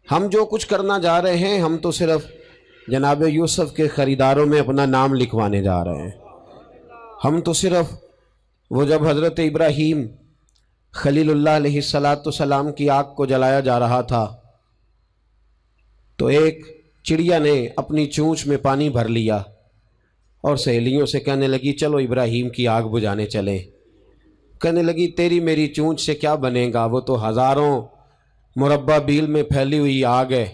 ہم جو کچھ کرنا جا رہے ہیں ہم تو صرف جناب یوسف کے خریداروں میں اپنا نام لکھوانے جا رہے ہیں۔ ہم تو صرف وہ جب حضرت ابراہیم خلیل اللہ علیہ السلام کی آگ کو جلایا جا رہا تھا تو ایک چڑیا نے اپنی چونچ میں پانی بھر لیا اور سہیلیوں سے کہنے لگی چلو ابراہیم کی آگ بجھانے چلیں۔ کہنے لگی تیری میری چونچ سے کیا بنے گا، وہ تو ہزاروں مربع بیل میں پھیلی ہوئی آگ ہے۔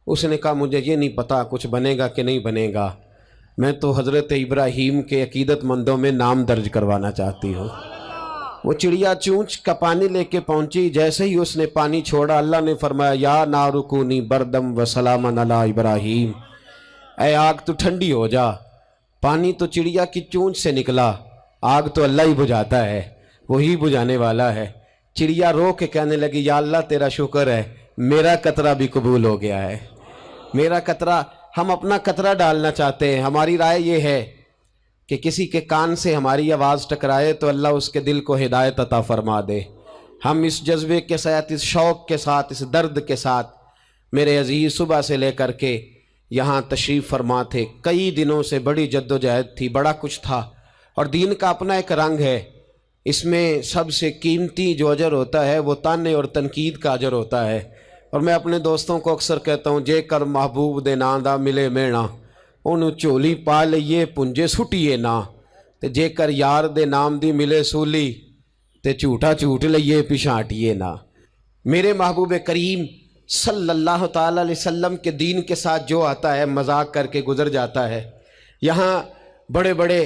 اس نے کہا مجھے یہ نہیں پتا کچھ بنے گا کہ نہیں بنے گا، میں تو حضرت ابراہیم کے عقیدت مندوں میں نام درج کروانا چاہتی ہوں۔ وہ چڑیا چونچ کا پانی لے کے پہنچی، جیسے ہی اس نے پانی چھوڑا اللہ نے فرمایا یا نار کونی بردم و سلاما علی ابراہیم، اے آگ تو ٹھنڈی ہو جا۔ پانی تو چڑیا کی چونچ سے نکلا، آگ تو اللہ ہی بجھاتا ہے، وہی بجھانے والا ہے۔ چڑیا رو کے کہنے لگی یا اللہ تیرا شکر ہے میرا قطرہ بھی قبول ہو گیا ہے۔ میرا قطرہ، ہم اپنا قطرہ ڈالنا چاہتے ہیں۔ ہماری رائے یہ ہے کہ کسی کے کان سے ہماری آواز ٹکرائے تو اللہ اس کے دل کو ہدایت عطا فرما دے۔ ہم اس جذبے کے ساتھ، اس شوق کے ساتھ، اس درد کے ساتھ میرے عزیز صبح سے لے کر کے یہاں تشریف فرما تھے۔ کئی دنوں سے بڑی جد و جہد تھی، بڑا کچھ تھا، اور دین کا اپنا ایک رنگ ہے۔ اس میں سب سے قیمتی جو اجر ہوتا ہے وہ تانے اور تنقید کا اجر ہوتا ہے۔ اور میں اپنے دوستوں کو اکثر کہتا ہوں جے کر محبوب دے ناں دا ملے مینا، انہوں چولی پا لئیے پنجے سٹیے نا، تے جے کر یار دے نام دی ملے سولی تے جھوٹا جھوٹ لئیے پچھاٹیے نا۔ میرے محبوب کریم صلی اللہ تعالی علیہ وسلم کے دین کے ساتھ جو آتا ہے مذاق کر کے گزر جاتا ہے۔ یہاں بڑے بڑے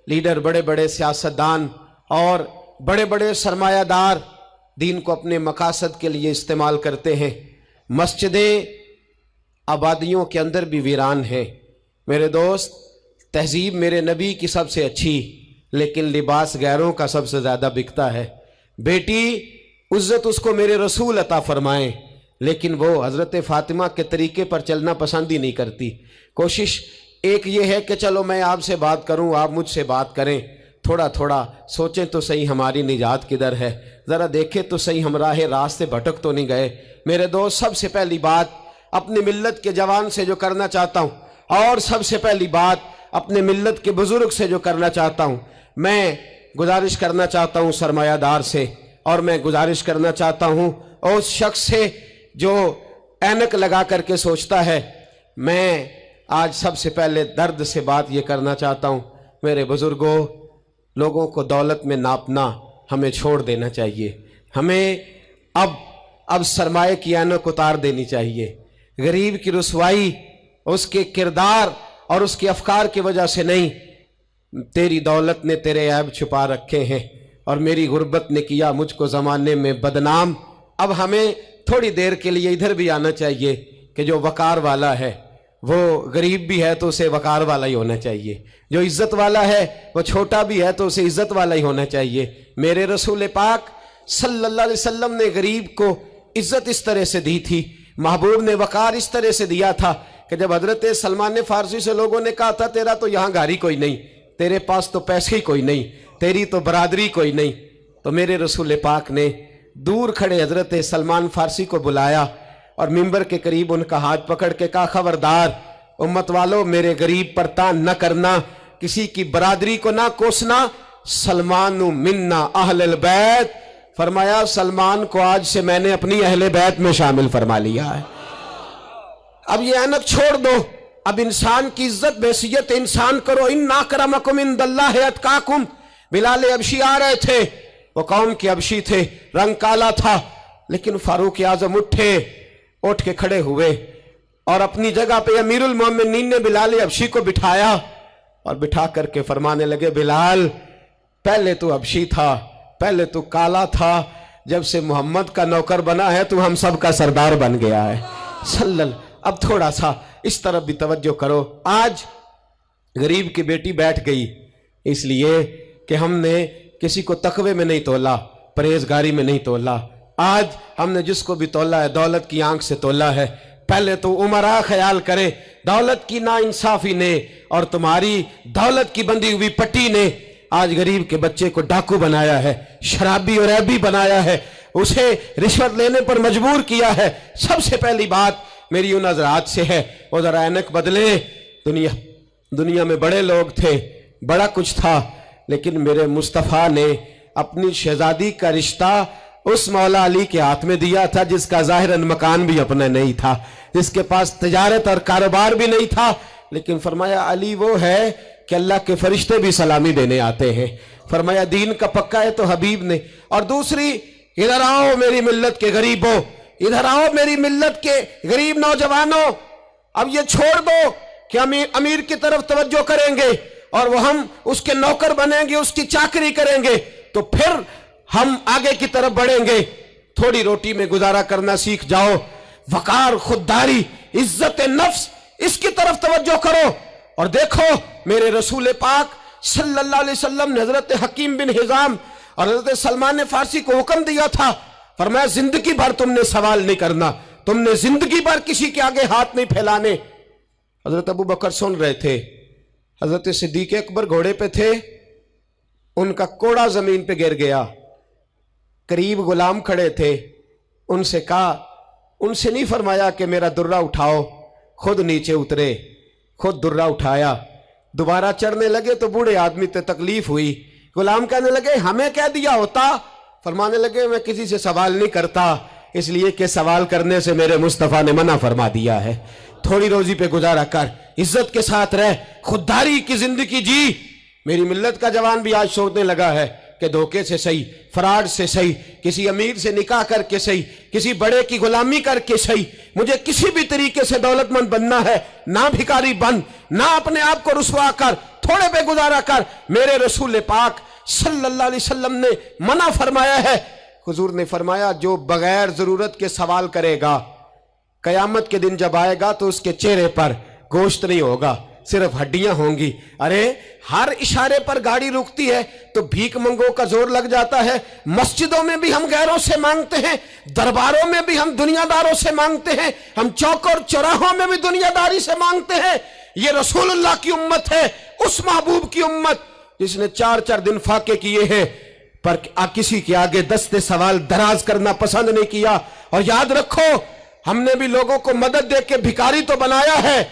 لیڈر، بڑے بڑے سیاستدان اور بڑے بڑے سرمایہ دار دین کو اپنے مقاصد کے لیے استعمال کرتے ہیں۔ مسجدیں آبادیوں کے اندر بھی ویران ہیں۔ میرے دوست، تہذیب میرے نبی کی سب سے اچھی، لیکن لباس غیروں کا سب سے زیادہ بکتا ہے۔ بیٹی عزت اس کو میرے رسول عطا فرمائیں، لیکن وہ حضرت فاطمہ کے طریقے پر چلنا پسند ہی نہیں کرتی۔ کوشش ایک یہ ہے کہ چلو میں آپ سے بات کروں، آپ مجھ سے بات کریں، تھوڑا تھوڑا سوچیں تو صحیح ہماری نجات کدھر ہے، ذرا دیکھیں تو صحیح ہم راہ سے بھٹک تو نہیں گئے۔ میرے دوست، سب سے پہلی بات اپنی ملت کے جوان سے جو کرنا چاہتا ہوں، اور سب سے پہلی بات اپنے ملت کے بزرگ سے جو کرنا چاہتا ہوں، میں گزارش کرنا چاہتا ہوں سرمایہ دار سے، اور میں گزارش کرنا چاہتا ہوں اس شخص سے جو اینک لگا کر کے سوچتا ہے۔ میں آج سب سے پہلے درد سے بات یہ کرنا چاہتا ہوں، میرے بزرگوں، لوگوں کو دولت میں ناپنا ہمیں چھوڑ دینا چاہیے۔ ہمیں اب سرمایہ کی اینک اتار دینی چاہیے۔ غریب کی رسوائی اس کے کردار اور اس کے افکار کی وجہ سے نہیں، تیری دولت نے تیرے عیب چھپا رکھے ہیں، اور میری غربت نے کیا مجھ کو زمانے میں بدنام۔ اب ہمیں تھوڑی دیر کے لیے ادھر بھی آنا چاہیے کہ جو وقار والا ہے وہ غریب بھی ہے تو اسے وقار والا ہی ہونا چاہیے، جو عزت والا ہے وہ چھوٹا بھی ہے تو اسے عزت والا ہی ہونا چاہیے۔ میرے رسول پاک صلی اللہ علیہ وسلم نے غریب کو عزت اس طرح سے دی تھی، محبوب نے وقار اس طرح سے دیا تھا کہ جب حضرت سلمان فارسی سے لوگوں نے کہا تھا تیرا تو یہاں گھر ہی کوئی نہیں، تیرے پاس تو پیسے ہی کوئی نہیں، تیری تو برادری کوئی نہیں، تو میرے رسول پاک نے دور کھڑے حضرت سلمان فارسی کو بلایا اور ممبر کے قریب ان کا ہاتھ پکڑ کے کہا خبردار امت والو، میرے غریب پر تان نہ کرنا، کسی کی برادری کو نہ کوسنا۔ سلمان منا اہل البیت، فرمایا سلمان کو آج سے میں نے اپنی اہل بیت میں شامل فرما لیا ہے۔ اب یہ اینک چھوڑ دو، اب انسان کی عزت بحیثیت انسان کرو۔ ان اکرمکم عند اللہ اتقاکم۔ بلال حبشی آ رہے تھے، وہ قوم کے حبشی تھے، رنگ کالا تھا، لیکن فاروق اعظم اٹھ کے کھڑے ہوئے اور اپنی جگہ پہ امیر المومنین نے بلال حبشی کو بٹھایا اور بٹھا کر کے فرمانے لگے بلال، پہلے تو حبشی تھا، پہلے تو کالا تھا، جب سے محمد کا نوکر بنا ہے تو ہم سب کا سردار بن گیا ہے۔ اب تھوڑا سا اس طرف بھی توجہ کرو۔ آج غریب کی بیٹی بیٹھ گئی اس لیے کہ ہم نے کسی کو تقوی میں نہیں تولا، پرہیزگاری میں نہیں تولا۔ آج ہم نے جس کو بھی تولا ہے دولت کی آنکھ سے تولا ہے۔ پہلے تو عمرہ خیال کرے، دولت کی نا انصافی نے اور تمہاری دولت کی بندھی ہوئی پٹی نے آج غریب کے بچے کو ڈاکو بنایا ہے، شرابی اور عیبی بنایا ہے۔ اسے رشوت لینے پر مجبور کیا ہے۔ سب سے پہلی بات میری ان حضرات سے ہے، وہ ذرا اینک بدلیں۔ دنیا میں بڑے لوگ تھے، بڑا کچھ تھا، لیکن میرے مصطفیٰ نے اپنی شہزادی کا رشتہ اس مولا علی کے ہاتھ میں دیا تھا جس کا ظاہراً مکان بھی اپنا نہیں تھا، جس کے پاس تجارت اور کاروبار بھی نہیں تھا، لیکن فرمایا علی وہ ہے کہ اللہ کے فرشتے بھی سلامی دینے آتے ہیں۔ فرمایا دین کا پکا ہے تو حبیب نے۔ اور دوسری، ادھر آؤ میری ملت کے غریبوں، ادھر آؤ میری ملت کے غریب نوجوانوں، اب یہ چھوڑ دو کہ ہم امیر کی طرف توجہ کریں گے اور وہ ہم اس کے نوکر بنیں گے، اس کی چاکری کریں گے تو پھر ہم آگے کی طرف بڑھیں گے۔ تھوڑی روٹی میں گزارا کرنا سیکھ جاؤ، وقار، خودداری، عزت نفس، اس کی طرف توجہ کرو۔ اور دیکھو میرے رسول پاک صلی اللہ علیہ وسلم نے حضرت حکیم بن حزام اور حضرت سلمان فارسی کو حکم دیا تھا، فرمایا زندگی بھر تم نے سوال نہیں کرنا، تم نے زندگی بھر کسی کے آگے ہاتھ نہیں پھیلانے۔ حضرت ابو بکر سن رہے تھے، حضرت صدیق اکبر گھوڑے پہ تھے، ان کا کوڑا زمین پہ گر گیا، قریب غلام کھڑے تھے، ان سے کہا، ان سے نہیں فرمایا کہ میرا درہ اٹھاؤ، خود نیچے اترے، خود درہ اٹھایا، دوبارہ چڑھنے لگے تو بوڑھے آدمی تے تکلیف ہوئی، غلام کہنے لگے ہمیں کہہ دیا ہوتا، فرمانے لگے میں کسی سے سوال نہیں کرتا، اس لیے کہ سوال کرنے سے میرے مصطفیٰ نے منع فرما دیا ہے۔ تھوڑی روزی پہ گزارا کر، عزت کے ساتھ رہ، خودداری کی زندگی جی۔ میری ملت کا جوان بھی آج سوچنے لگا ہے کہ دھوکے سے صحیح، فراڈ سے صحیح، کسی امیر سے نکاح کر کے صحیح، کسی بڑے کی غلامی کر کے صحیح، مجھے کسی بھی طریقے سے دولت مند بننا ہے، نہ بھکاری بن، نہ اپنے آپ کو رسوا کر، تھوڑے پہ گزارا کر۔ میرے رسول پاک صلی اللہ علیہ وسلم نے منع فرمایا ہے۔ حضور نے فرمایا جو بغیر ضرورت کے سوال کرے گا، قیامت کے دن جب آئے گا تو اس کے چہرے پر گوشت نہیں ہوگا، صرف ہڈیاں ہوں گی۔ ارے ہر اشارے پر گاڑی رکتی ہے تو بھیک منگوں کا زور لگ جاتا ہے، مسجدوں میں بھی ہم غیروں سے مانگتے ہیں، درباروں میں بھی ہم دنیا داروں سے مانگتے ہیں، ہم چوک اور چوراہوں میں بھی دنیا داری سے مانگتے ہیں۔ یہ رسول اللہ کی امت ہے، اس محبوب کی امت جس نے 4 دن فاقے کیے ہیں، پر کسی کے آگے دست سوال دراز کرنا پسند نہیں کیا۔ اور یاد رکھو ہم نے بھی لوگوں کو مدد دے کے بھکاری تو بنایا ہے،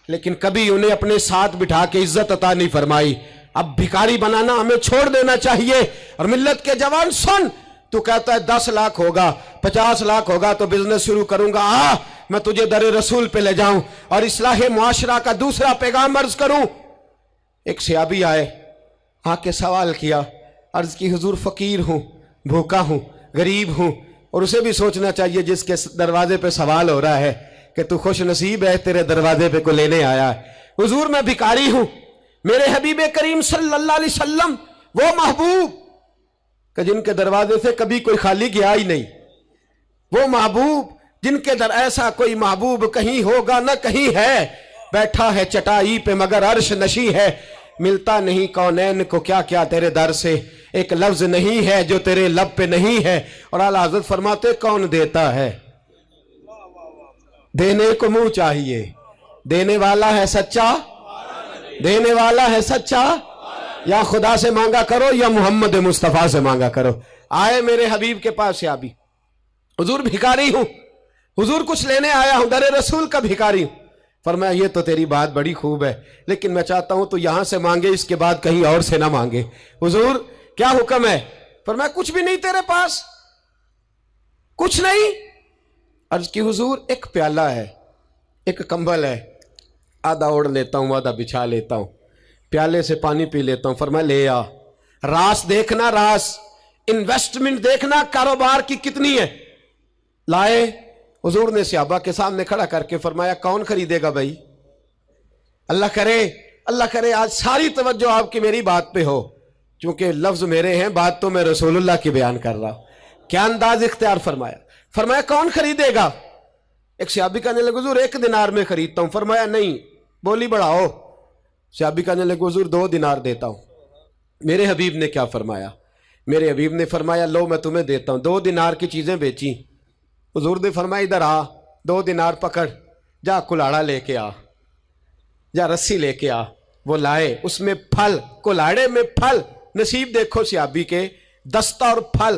لیکن کبھی انہیں اپنے ساتھ بٹھا کے عزت عطا نہیں فرمائی۔ اب بھکاری بنانا ہمیں چھوڑ دینا چاہیے۔ اور ملت کے جوان سن، تو کہتا ہے 10 لاکھ ہوگا، 50 لاکھ ہوگا تو بزنس شروع کروں گا، میں تجھے در رسول پہ لے جاؤں اور اصلاح معاشرہ کا دوسرا پیغام عرض کروں۔ ایک صحابی آئے، آ کے سوال کیا، عرض کی حضور فقیر ہوں، بھوکا ہوں، غریب ہوں، اور اسے بھی سوچنا چاہیے جس کے دروازے پہ سوال ہو رہا ہے کہ تو خوش نصیب ہے، تیرے دروازے پہ کو لینے آیا ہے۔ حضور میں بھکاری ہوں، میرے حبیب کریم صلی اللہ علیہ وسلم وہ محبوب کہ جن کے دروازے سے کبھی کوئی خالی گیا ہی نہیں، وہ محبوب جن کے در ایسا کوئی محبوب کہیں ہوگا نہ کہیں ہے، بیٹھا ہے چٹائی پہ مگر عرش نشی ہے، ملتا نہیں کونین کو کیا کیا تیرے در سے، ایک لفظ نہیں ہے جو تیرے لب پہ نہیں ہے۔ اور اعلیٰ حضرت فرماتے کون دیتا ہے، دینے کو منہ چاہیے، دینے والا ہے سچا، دینے والا ہے سچا، یا خدا سے مانگا کرو یا محمد مصطفیٰ سے مانگا کرو۔ آئے میرے حبیب کے پاس صحابی، حضور بھکاری ہوں، حضور کچھ لینے آیا ہوں، در رسول کا بھکاری ہوں۔ فرمایا یہ تو تیری بات بڑی خوب ہے، لیکن میں چاہتا ہوں تو یہاں سے مانگے، اس کے بعد کہیں اور سے نہ مانگے۔ حضور کیا حکم ہے؟ فرمایا کچھ بھی نہیں تیرے پاس، کچھ نہیں۔ عرض کی حضور ایک پیالہ ہے، ایک کمبل ہے، آدھا اوڑھ لیتا ہوں آدھا بچھا لیتا ہوں، پیالے سے پانی پی لیتا ہوں۔ فرمایا لے آ، راس دیکھنا، راس انویسٹمنٹ دیکھنا کاروبار کی کتنی ہے۔ لائے، حضور نے صحابہ کے سامنے کھڑا کر کے فرمایا کون خریدے گا بھائی؟ اللہ کرے آج ساری توجہ آپ کی میری بات پہ ہو، چونکہ لفظ میرے ہیں، بات تو میں رسول اللہ کی بیان کر رہا ہوں۔ کیا انداز اختیار فرمایا کون خریدے گا؟ ایک صحابی کہنے لگے حضور 1 دینار میں خریدتا ہوں۔ فرمایا نہیں، بولی بڑھاؤ۔ صحابی کہنے لگے حضور 2 دینار دیتا ہوں۔ میرے حبیب نے کیا فرمایا؟ میرے حبیب نے فرمایا لو میں تمہیں دیتا ہوں۔ 2 دینار کی چیزیں بیچی، حضور نے فرمایا ادھر آ، 2 دینار پکڑ، جا کلاڑا لے کے آ، جا رسی لے کے آ۔ وہ لائے، اس میں پھل، کلاڑے میں پھل، نصیب دیکھو صحابی کے، دستہ اور پھل،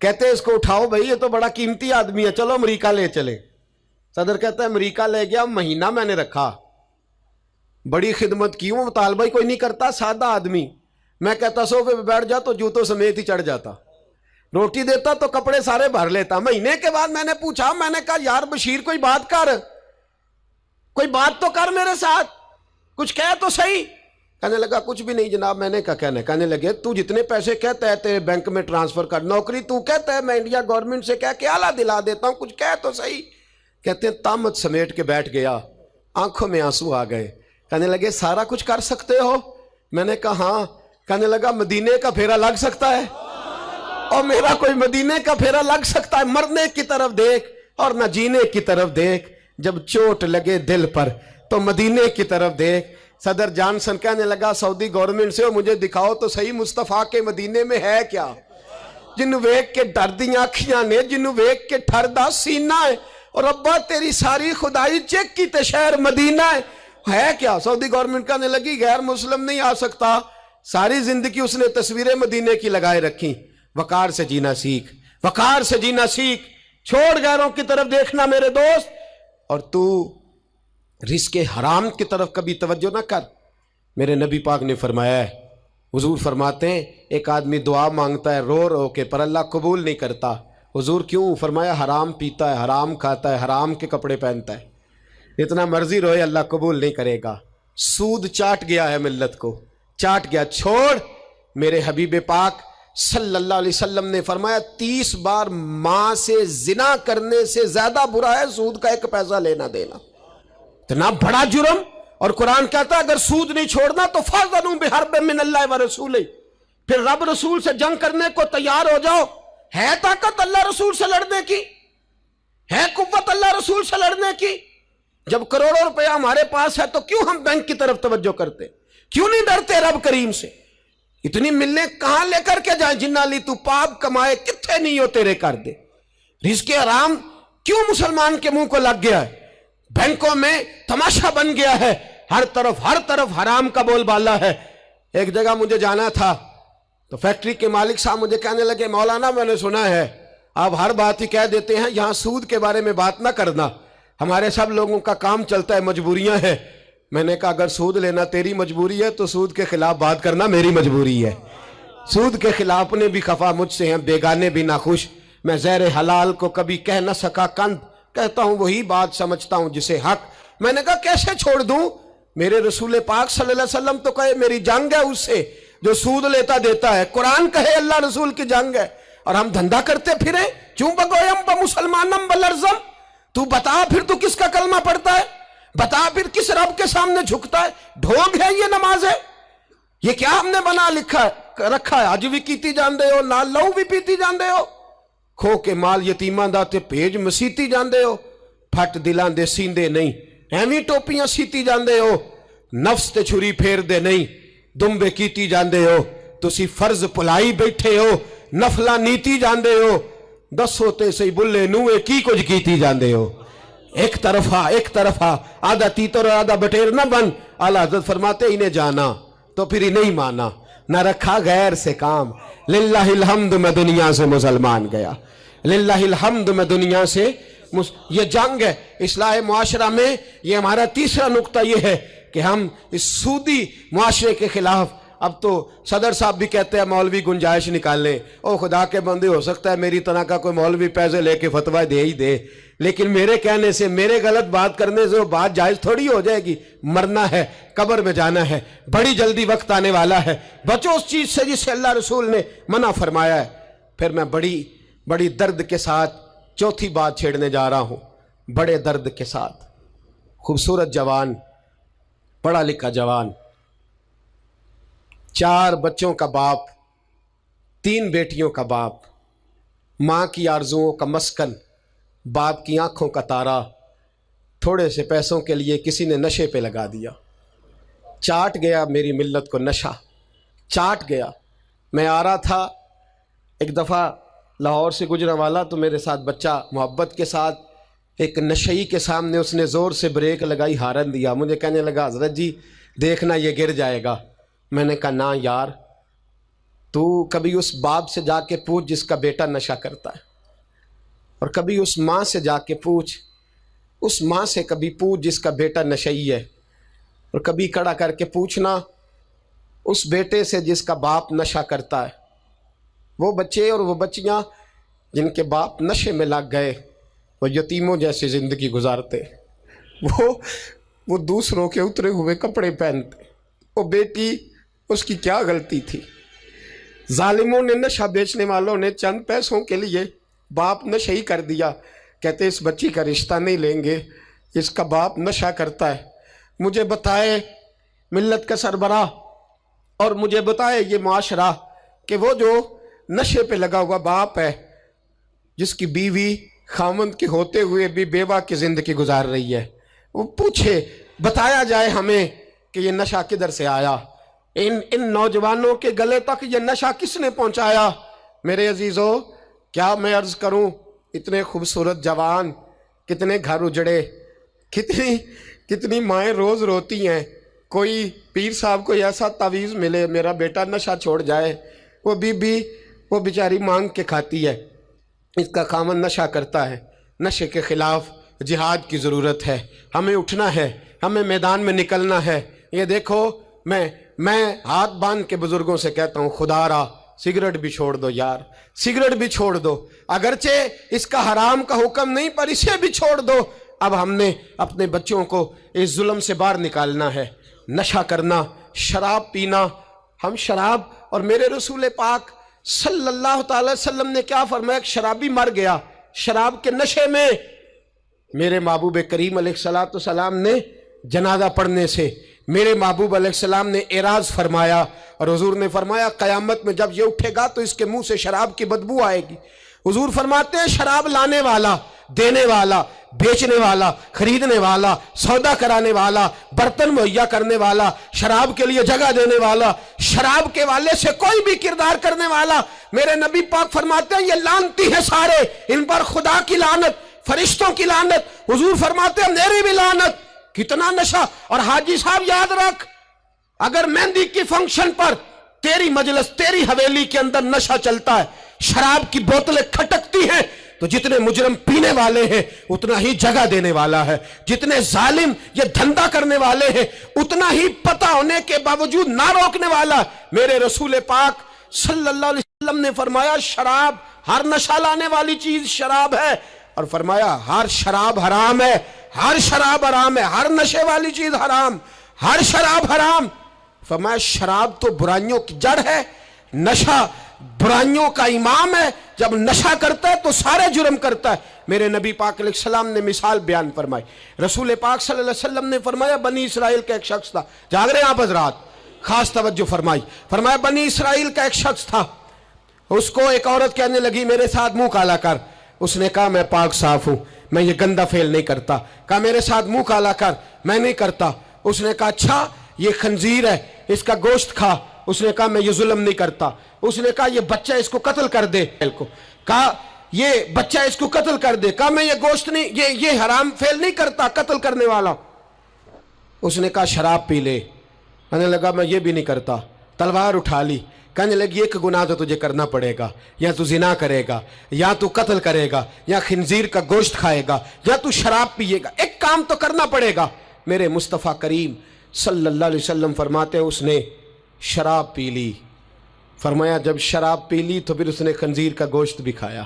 کہتے ہیں اس کو اٹھاؤ بھائی، یہ تو بڑا قیمتی آدمی ہے، چلو امریکہ لے چلے۔ صدر کہتا ہے امریکہ لے گیا، مہینہ میں نے رکھا، بڑی خدمت کی، وہ مطالبہ ہی کوئی نہیں کرتا، سادہ آدمی۔ میں کہتا صوفے پہ بیٹھ جا تو جوتوں سمیت ہی چڑھ جاتا، روٹی دیتا تو کپڑے سارے بھر لیتا۔ مہینے کے بعد میں نے پوچھا، میں نے کہا یار بشیر کوئی بات کر، کوئی بات تو کر میرے ساتھ، کچھ کہہ تو صحیح۔ کہنے لگا کچھ بھی نہیں جناب۔ میں نے کہا کہنے کہنے لگے تو جتنے پیسے کہتا ہے تیرے بینک میں ٹرانسفر کر، نوکری تو کہتا ہے میں انڈیا گورنمنٹ سے کہہ کے اعلیٰ دلا دیتا ہوں، کچھ کہہ تو صحیح۔ کہتے ہیں طامت سمیٹ کے بیٹھ گیا، آنکھوں میں آنسو آ گئے۔ کہنے لگے سارا کچھ کر سکتے ہو؟ میں نے کہا ہاں۔ کہنے لگا مدینے کا پھیرا لگ سکتا ہے؟ اور میرا کوئی مدینے کا پھیرا لگ سکتا ہے؟ مرنے کی طرف دیکھ اور نہ جینے کی طرف دیکھ، جب چوٹ لگے دل پر تو مدینے کی طرف دیکھ۔ صدر جانسن کہنے لگا سعودی گورنمنٹ سے مجھے دکھاؤ تو صحیح مصطفیٰ کے مدینے میں ہے کیا؟ جنوں ویک کے ڈر دیاں اکھیاں نے، جنوں ویک کے ٹھر دا سینہ ہے، اور ابا تیری ساری خدائی چیک کی تے شہر مدینہ ہے کیا؟ سعودی گورنمنٹ کہنے لگی غیر مسلم نہیں آ سکتا۔ ساری زندگی اس نے تصویریں مدینے کی لگائے رکھی۔ وقار سے جینا سیکھ، وقار سے جینا سیکھ، چھوڑ غیروں کی طرف دیکھنا میرے دوست، اور تو رزق حرام کی طرف کبھی توجہ نہ کر۔ میرے نبی پاک نے فرمایا ہے، حضور فرماتے ہیں ایک آدمی دعا مانگتا ہے رو رو کے، پر اللہ قبول نہیں کرتا۔ حضور کیوں؟ فرمایا حرام پیتا ہے، حرام کھاتا ہے، حرام کے کپڑے پہنتا ہے، اتنا مرضی روئے اللہ قبول نہیں کرے گا۔ سود چاٹ گیا ہے ملت کو، چاٹ گیا۔ چھوڑ، میرے حبیب پاک صلی اللہ علیہ وسلم نے فرمایا 30 بار ماں سے زنا کرنے سے زیادہ برا ہے سود کا 1 پیسہ لینا دینا، اتنا بڑا جرم۔ اور قرآن کہتا ہے اگر سود نہیں چھوڑنا تو فَأْذَنُوا بِحَرْبٍ مِّنَ اللَّهِ وَرَسُولِهِ، پھر رب رسول سے جنگ کرنے کو تیار ہو جاؤ۔ ہے طاقت اللہ رسول سے لڑنے کی؟ ہے قوت اللہ رسول سے لڑنے کی؟ جب کروڑوں روپے ہمارے پاس ہے تو کیوں ہم بینک کی طرف توجہ کرتے؟ کیوں نہیں ڈرتے رب کریم سے؟ اتنی ملیں کہاں لے کر کے جائیں؟ جنہ لی تو پاپ کمائے کتھے نہیں ہو تیرے کر دے۔ رزق حرام کیوں مسلمان کے منہ کو لگ گیا ہے؟ بینکوں میں تماشا بن گیا ہے، ہر طرف حرام کا بول بالا ہے۔ ایک جگہ مجھے جانا تھا تو فیکٹری کے مالک صاحب مجھے کہنے لگے مولانا میں نے سنا ہے آپ ہر بات ہی کہہ دیتے ہیں، یہاں سود کے بارے میں بات نہ کرنا، ہمارے سب لوگوں کا کام چلتا ہے، مجبوریاں ہیں۔ میں نے کہا اگر سود لینا تیری مجبوری ہے تو سود کے خلاف بات کرنا میری مجبوری ہے۔ سود کے خلاف اپنے بھی خفا مجھ سے ہیں، بیگانے بھی ناخوش۔ میں زہر حلال کو کبھی کہہ نہ سکا کند، کہتا ہوں وہی بات سمجھتا ہوں جسے حق۔ میں نے کہا کیسے چھوڑ دوں؟ میرے رسول پاک صلی اللہ علیہ وسلم تو کہے میری جنگ ہے اس سے جو سود لیتا دیتا ہے، قرآن کہے اللہ رسول کی جنگ ہے، اور ہم دھندا کرتے پھریں چوں بگویم بمسلمانم بلرزم۔ تو بتا پھر تو کس کا کلمہ پڑھتا ہے؟ بتا پھر کس رب کے سامنے جھکتا ہے؟ ڈھونگ ہے یہ نماز ہے؟ یہ کیا ہم نے بنا رکھا ہے؟ اج بھی کیتی جاندے ہو، نال لہو بھی پیتی جاندے ہو، کھو کے مال یتیماں دا تے بھیج مسیتی جاندے ہو، پھٹ دلان دے سیندے نہیں، ایویں ٹوپیاں سیتی جاندے ہو، نفس تے چھری پھیر دے نہیں، دمبے کیتی جاندے ہو، تسی فرض پلائی بیٹھے ہو، نفلا نیتی جاندے ہو، دسو تے سی بلے نوے کی کچھ کیتی جاندے ہو۔ ایک طرفہ آدھا تیتر اور آدھا بٹیر نہ بن۔ اعلیٰ حضرت فرماتے انہیں جانا تو پھر انہیں مانا، نہ رکھا غیر سے کام۔ للہ الحمد میں دنیا سے مسلمان گیا، للہ الحمد میں دنیا سے یہ جنگ ہے اصلاح معاشرہ میں۔ یہ ہمارا تیسرا نقطہ یہ ہے کہ ہم اس سودی معاشرے کے خلاف۔ اب تو صدر صاحب بھی کہتے ہیں مولوی گنجائش نکال لیں، او خدا کے بندے ہو سکتا ہے میری طرح کا کوئی مولوی پیسے لے کے فتویٰ دے ہی دے، لیکن میرے کہنے سے، میرے غلط بات کرنے سے وہ بات جائز تھوڑی ہو جائے گی۔ مرنا ہے، قبر میں جانا ہے، بڑی جلدی وقت آنے والا ہے، بچو اس چیز سے جس سے اللہ رسول نے منع فرمایا ہے۔ پھر میں بڑی درد کے ساتھ چوتھی بات چھیڑنے جا رہا ہوں، بڑے درد کے ساتھ۔ خوبصورت جوان، پڑھا لکھا جوان، 4 بچوں کا باپ، 3 بیٹیوں کا باپ، ماں کی آرزوؤں کا مسکن، باپ کی آنکھوں کا تارا، تھوڑے سے پیسوں کے لیے کسی نے نشے پہ لگا دیا، چاٹ گیا میری ملت کو نشہ، چاٹ گیا۔ میں آ رہا تھا ایک دفعہ لاہور سے گزرا والا، تو میرے ساتھ بچہ محبت کے ساتھ ایک نشئی کے سامنے اس نے زور سے بریک لگائی، ہارن دیا، مجھے کہنے لگا حضرت جی دیکھنا یہ گر جائے گا۔ میں نے کہا نہ یار، تو کبھی اس باپ سے جا کے پوچھ جس کا بیٹا نشہ کرتا ہے، اور کبھی اس ماں سے جا کے پوچھ، اس ماں سے کبھی پوچھ جس کا بیٹا نشئی ہے، اور کبھی کھڑا کر کے پوچھنا اس بیٹے سے جس کا باپ نشہ کرتا ہے۔ وہ بچے اور وہ بچیاں جن کے باپ نشے میں لگ گئے وہ یتیموں جیسی زندگی گزارتے، وہ دوسروں کے اترے ہوئے کپڑے پہنتے۔ وہ بیٹی، اس کی کیا غلطی تھی؟ ظالموں نے، نشہ بیچنے والوں نے چند پیسوں کے لیے باپ نشئی کر دیا، کہتے اس بچی کا رشتہ نہیں لیں گے، اس کا باپ نشہ کرتا ہے۔ مجھے بتائے ملت کا سربراہ اور مجھے بتائے یہ معاشرہ کہ وہ جو نشے پہ لگا ہوا باپ ہے، جس کی بیوی خامند کے ہوتے ہوئے بھی بیوہ کی زندگی گزار رہی ہے، وہ پوچھے، بتایا جائے ہمیں کہ یہ نشہ کدھر سے آیا، ان نوجوانوں کے گلے تک یہ نشہ کس نے پہنچایا؟ میرے عزیزو، کیا میں عرض کروں، اتنے خوبصورت جوان، کتنے گھر اجڑے، کتنی مائیں روز روتی ہیں، کوئی پیر صاحب کو ایسا تعویذ ملے میرا بیٹا نشہ چھوڑ جائے، وہ بی وہ بیچاری مانگ کے کھاتی ہے، اس کا خامن نشہ کرتا ہے۔ نشے کے خلاف جہاد کی ضرورت ہے، ہمیں اٹھنا ہے، ہمیں میدان میں نکلنا ہے۔ یہ دیکھو، میں ہاتھ باندھ کے بزرگوں سے کہتا ہوں، خدا را سگریٹ بھی چھوڑ دو یار، سگریٹ بھی چھوڑ دو، اگرچہ اس کا حرام کا حکم نہیں پر اسے بھی چھوڑ دو۔ اب ہم نے اپنے بچوں کو اس ظلم سے باہر نکالنا ہے۔ نشہ کرنا، شراب پینا، ہم شراب، اور میرے رسول پاک صلی اللہ تعالی وسلم نے کیا فرمایا؟ ایک شرابی مر گیا شراب کے نشے میں، میرے محبوب کریم علیہ السلام نے جنازہ پڑھنے سے میرے محبوب علیہ السلام نے اعراض فرمایا، اور حضور نے فرمایا قیامت میں جب یہ اٹھے گا تو اس کے منہ سے شراب کی بدبو آئے گی۔ حضور فرماتے ہیں شراب لانے والا، دینے والا، بیچنے والا، خریدنے والا، سودا کرانے والا، برتن مہیا کرنے والا، شراب کے لیے جگہ دینے والا، شراب کے والے سے کوئی بھی کردار کرنے والا، میرے نبی پاک فرماتے ہیں یہ لعنتی ہے سارے، ان پر خدا کی لعنت، فرشتوں کی لعنت، حضور فرماتے ہیں میری بھی لعنت۔ کتنا نشہ! اور حاجی صاحب یاد رکھ، اگر مہندی کی فنکشن پر تیری مجلس، تیری حویلی کے اندر نشہ چلتا ہے، شراب کی بوتلیں کھٹکتی ہیں، تو جتنے مجرم پینے والے ہیں اتنا ہی جگہ دینے والا ہے، جتنے ظالم یہ دھندا کرنے والے ہیں اتنا ہی پتہ ہونے کے باوجود نہ روکنے والا۔ میرے رسول پاک صلی اللہ علیہ وسلم نے فرمایا شراب، ہر نشہ لانے والی چیز شراب ہے، اور فرمایا ہر شراب حرام ہے، ہر شراب حرام ہے، ہر نشے والی چیز حرام، ہر شراب حرام۔ فرمایا شراب تو برائیوں کی جڑ ہے، نشہ برائیوں کا امام ہے، جب نشہ کرتا ہے تو سارے جرم کرتا ہے۔ میرے نبی پاک علیہ السلام نے مثال بیان فرمائی، رسول پاک صلی اللہ علیہ وسلم نے فرمایا بنی اسرائیل کا ایک شخص تھا، جاگ رہے ہیں آپ حضرات، خاص توجہ فرمائی، فرمایا بنی اسرائیل کا ایک شخص تھا، اس کو ایک عورت کہنے لگی میرے ساتھ منہ کالا کر، اس نے کہا میں پاک صاف ہوں، میں یہ گندہ فعل نہیں کرتا، کہا میرے ساتھ منہ کالا کر، میں نہیں کرتا، اس نے کہا اچھا یہ خنزیر ہے اس کا گوشت کھا، اس نے کہا میں یہ ظلم نہیں کرتا، اس نے کہا یہ بچہ اس کو قتل کر دے، کہا یہ بچہ اس کو قتل کر دے، کہا میں یہ گوشت نہیں، یہ حرام فعل نہیں کرتا قتل کرنے والا، اس نے کہا شراب پی لے، کہنے لگا میں یہ بھی نہیں کرتا، تلوار اٹھا لی، کہنے لگی ایک گناہ تو تجھے کرنا پڑے گا، یا تو زنا کرے گا، یا تو قتل کرے گا، یا خنزیر کا گوشت کھائے گا، یا تو شراب پیے گا، ایک کام تو کرنا پڑے گا۔ میرے مصطفیٰ کریم صلی اللہ علیہ وسلم فرماتے ہیں اس نے شراب پی لی، فرمایا جب شراب پی لی تو پھر اس نے خنزیر کا گوشت بھی کھایا،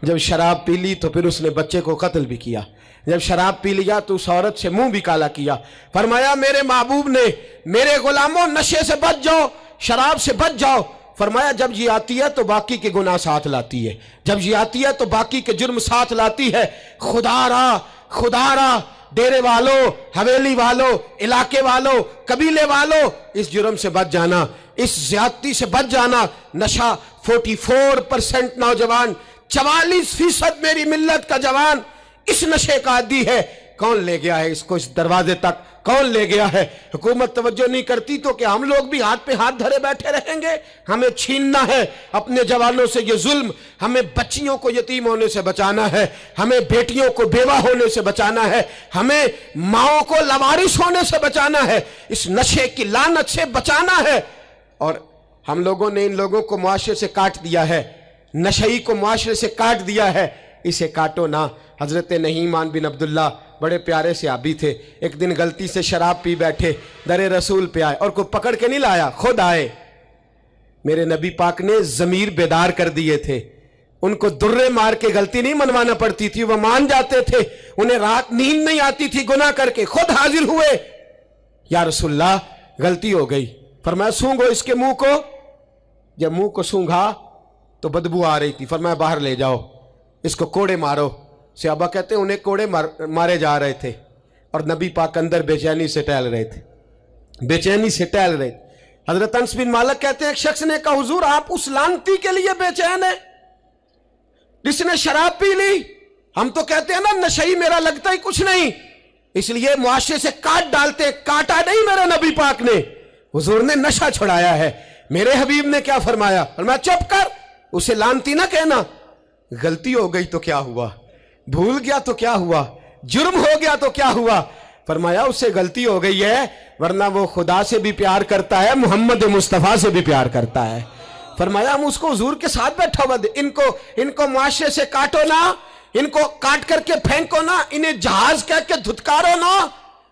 جب شراب پی لی تو پھر اس نے بچے کو قتل بھی کیا، جب شراب پی لیا تو اس عورت سے منہ بھی کالا کیا۔ فرمایا میرے محبوب نے میرے غلاموں نشے سے بچ جاؤ، شراب سے بچ جاؤ، فرمایا جب یہ آتی ہے تو باقی کے گناہ ساتھ لاتی ہے، جب یہ آتی ہے تو باقی کے جرم ساتھ لاتی ہے۔ خدا را ڈیرے والوں، حویلی والوں، علاقے والوں، قبیلے والوں، اس جرم سے بچ جانا، اس زیادتی سے بچ جانا۔ نشہ 44% نوجوان، 44% میری ملت کا جوان اس نشے کا عادی ہے۔ کون لے گیا ہے اس کو اس دروازے تک؟ کون لے گیا ہے؟ حکومت توجہ نہیں کرتی تو کہ ہم لوگ بھی ہاتھ پہ ہاتھ دھرے بیٹھے رہیں گے؟ ہمیں چھیننا ہے اپنے جوانوں سے یہ ظلم، ہمیں بچیوں کو یتیم ہونے سے بچانا ہے، ہمیں بیٹیوں کو بیوہ ہونے سے بچانا ہے، ہمیں ماؤں کو لاوارث ہونے سے بچانا ہے، اس نشے کی لعنت سے بچانا ہے۔ اور ہم لوگوں نے ان لوگوں کو معاشرے سے کاٹ دیا ہے، نشئی کو معاشرے سے کاٹ دیا ہے، اسے کاٹو نہ۔ حضرت نعمان بن عبداللہ بڑے پیارے صحابی تھے، ایک دن غلطی سے شراب پی بیٹھے، در رسول پہ آئے، اور کوئی پکڑ کے نہیں لایا، خود آئے۔ میرے نبی پاک نے ضمیر بیدار کر دیے تھے، ان کو درے مار کے غلطی نہیں منوانا پڑتی تھی، وہ مان جاتے تھے، انہیں رات نیند نہیں آتی تھی گناہ کر کے، خود حاضر ہوئے، یا رسول اللہ غلطی ہو گئی۔ فرمایا سونگو اس کے منہ کو۔ جب منہ کو سونگھا تو بدبو آ رہی تھی، فرمایا باہر لے جاؤ، اس کو کوڑے مارو۔ صحابہ کہتے ہیں انہیں کوڑے مارے جا رہے تھے، اور نبی پاک اندر بے چینی سے ٹہل رہے تھے، بے چینی سے ٹہل رہے تھے۔ حضرت انس بن مالک کہتے ہیں ایک شخص نے کہا حضور آپ اس لعنتی کے لیے بے چین ہیں جس نے شراب پی لی؟ ہم تو کہتے ہیں نا نشئی میرا لگتا ہی کچھ نہیں، اس لیے معاشرے سے کاٹ ڈالتے، کاٹا نہیں میرے نبی پاک نے، حضور نے نشہ چھڑایا ہے۔ میرے حبیب نے کیا فرمایا؟ فرمایا چپ کر، اسے لعنتی نہ کہنا۔ غلطی ہو گئی تو کیا ہوا، بھول گیا تو کیا ہوا، جرم ہو گیا تو کیا ہوا؟ فرمایا اس سے غلطی ہو گئی ہے، ورنہ وہ خدا سے بھی پیار کرتا ہے، محمد مصطفیٰ سے بھی پیار کرتا ہے۔ فرمایا ہم اس کو حضور کے ساتھ بیٹھا ہوا دے، ان کو معاشرے سے کاٹو نہ، ان کو کاٹ کر کے پھینکو نہ، انہیں جہاز کہہ کے دھتکارو نہ۔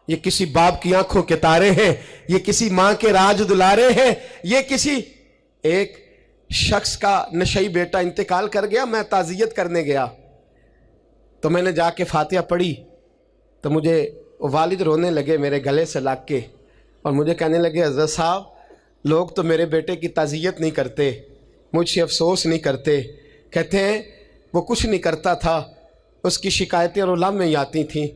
یہ کسی باپ کی آنکھوں کے تارے ہیں، یہ کسی ماں کے راج دلارے ہیں، یہ کسی ایک شخص کا نشئی بیٹا انتقال کر گیا، میں تعزیت کرنے گیا تو میں نے جا کے فاتحہ پڑھی تو مجھے والد رونے لگے میرے گلے سے لگ کے، اور مجھے کہنے لگے حضرت صاحب لوگ تو میرے بیٹے کی تعزیت نہیں کرتے، مجھ سے افسوس نہیں کرتے، کہتے ہیں وہ کچھ نہیں کرتا تھا، اس کی شکایتیں اور علم میں ہی آتی تھیں،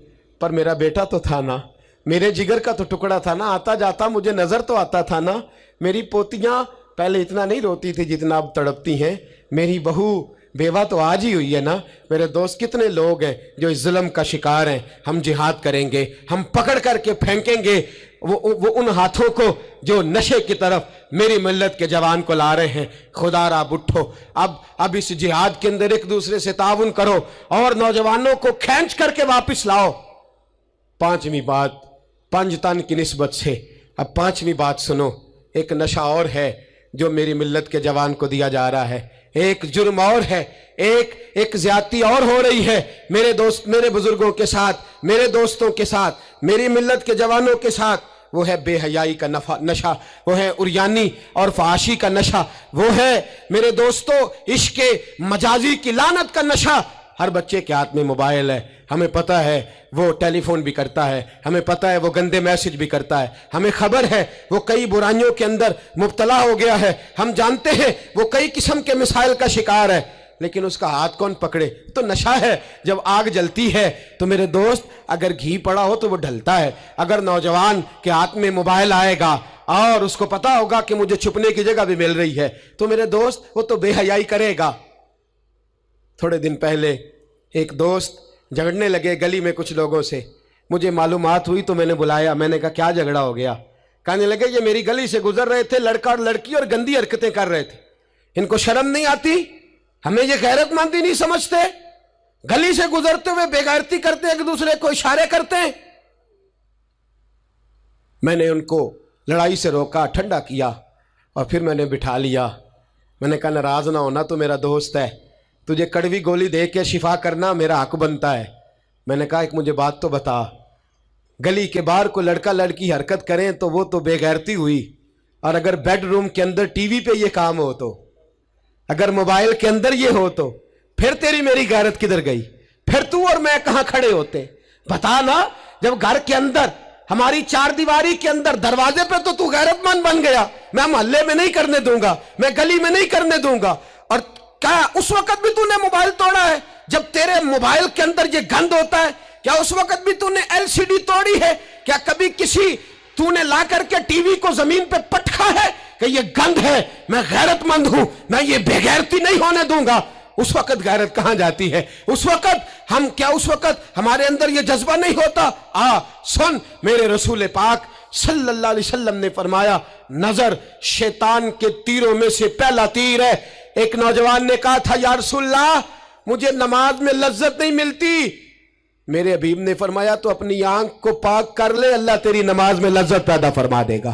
پر میرا بیٹا تو تھا نا، میرے جگر کا تو ٹکڑا تھا نا، آتا جاتا مجھے نظر تو آتا تھا نا، میری پوتیاں پہلے اتنا نہیں روتی تھی جتنا اب تڑپتی ہیں، میری بہو بیوہ تو آج ہی ہوئی ہے نا۔ میرے دوست کتنے لوگ ہیں جو اس ظلم کا شکار ہیں، ہم جہاد کریں گے، ہم پکڑ کر کے پھینکیں گے وہ ان ہاتھوں کو جو نشے کی طرف میری ملت کے جوان کو لا رہے ہیں۔ خدا را اٹھو، اب اس جہاد کے اندر ایک دوسرے سے تعاون کرو اور نوجوانوں کو کھینچ کر کے واپس لاؤ۔ پانچویں بات پنجتن کی نسبت سے، اب پانچویں بات سنو، ایک نشہ اور ہے جو میری ملت کے جوان کو دیا جا رہا ہے، ایک جرم اور ہے، ایک زیادتی اور ہو رہی ہے میرے دوست، میرے بزرگوں کے ساتھ، میرے دوستوں کے ساتھ، میری ملت کے جوانوں کے ساتھ، وہ ہے بے حیائی کا نشہ، وہ ہے عریانی اور فحاشی کا نشہ، وہ ہے میرے دوستو عشق مجازی کی لعنت کا نشہ۔ ہر بچے کے ہاتھ میں موبائل ہے، ہمیں پتہ ہے وہ ٹیلی فون بھی کرتا ہے، ہمیں پتہ ہے وہ گندے میسج بھی کرتا ہے، ہمیں خبر ہے وہ کئی برائیوں کے اندر مبتلا ہو گیا ہے، ہم جانتے ہیں وہ کئی قسم کے مسائل کا شکار ہے، لیکن اس کا ہاتھ کون پکڑے؟ تو نشہ ہے۔ جب آگ جلتی ہے تو میرے دوست اگر گھی پڑا ہو تو وہ ڈھلتا ہے، اگر نوجوان کے ہاتھ میں موبائل آئے گا اور اس کو پتا ہوگا کہ مجھے چھپنے کی جگہ بھی مل رہی ہے تو میرے دوست وہ تو بے حیائی کرے گا۔ تھوڑے دن پہلے ایک دوست جھگڑنے لگے گلی میں کچھ لوگوں سے، مجھے معلومات ہوئی تو میں نے بلایا، میں نے کہا کیا جھگڑا ہو گیا؟ کہنے لگے یہ میری گلی سے گزر رہے تھے لڑکا اور لڑکی اور گندی حرکتیں کر رہے تھے، ان کو شرم نہیں آتی؟ ہمیں یہ غیرت مندی نہیں سمجھتے؟ گلی سے گزرتے ہوئے بے غیرتی کرتے، ایک دوسرے کو اشارے کرتے ہیں۔ میں نے ان کو لڑائی سے روکا، ٹھنڈا کیا، اور پھر میں نے بٹھا لیا۔ میں نے کہا ناراض نہ ہونا، تو میرا دوست ہے، تجھے کڑوی گولی دے کے شفا کرنا میرا حق بنتا ہے۔ میں نے کہا ایک مجھے بات تو بتا، گلی کے باہر کو لڑکا لڑکی حرکت کریں تو وہ تو بے غیرتی ہوئی، اور اگر بیڈ روم کے اندر ٹی وی پہ یہ کام ہو تو، اگر موبائل کے اندر یہ ہو تو پھر تیری میری غیرت کدھر گئی؟ پھر تو اور میں کہاں کھڑے ہوتے؟ بتا نا، جب گھر کے اندر ہماری چار دیواری کے اندر دروازے پہ تو غیرت مند بن گیا، میں محلے میں نہیں کرنے دوں گا، میں گلی میں نہیں کرنے دوں گا، اور کیا اس وقت بھی تو نے موبائل توڑا ہے جب تیرے موبائل کے اندر یہ گند ہوتا ہے؟ کیا اس وقت بھی تو نے ایل سی ڈی توڑی ہے؟ کیا کبھی کسی تو نے لا کر کے ٹی وی کو زمین پہ پٹکا ہے کہ یہ گند ہے، میں غیرت مند ہوں، میں یہ بے غیرتی نہیں ہونے دوں گا؟ اس وقت غیرت کہاں جاتی ہے؟ اس وقت ہمارے اندر یہ جذبہ نہیں ہوتا؟ سن، میرے رسول پاک صلی اللہ علیہ وسلم نے فرمایا نظر شیطان کے تیروں میں سے پہلا تیر ہے۔ ایک نوجوان نے کہا تھا یا رسول اللہ مجھے نماز میں لذت نہیں ملتی، میرے حبیب نے فرمایا تو اپنی آنکھ کو پاک کر لے، اللہ تیری نماز میں لذت پیدا فرما دے گا۔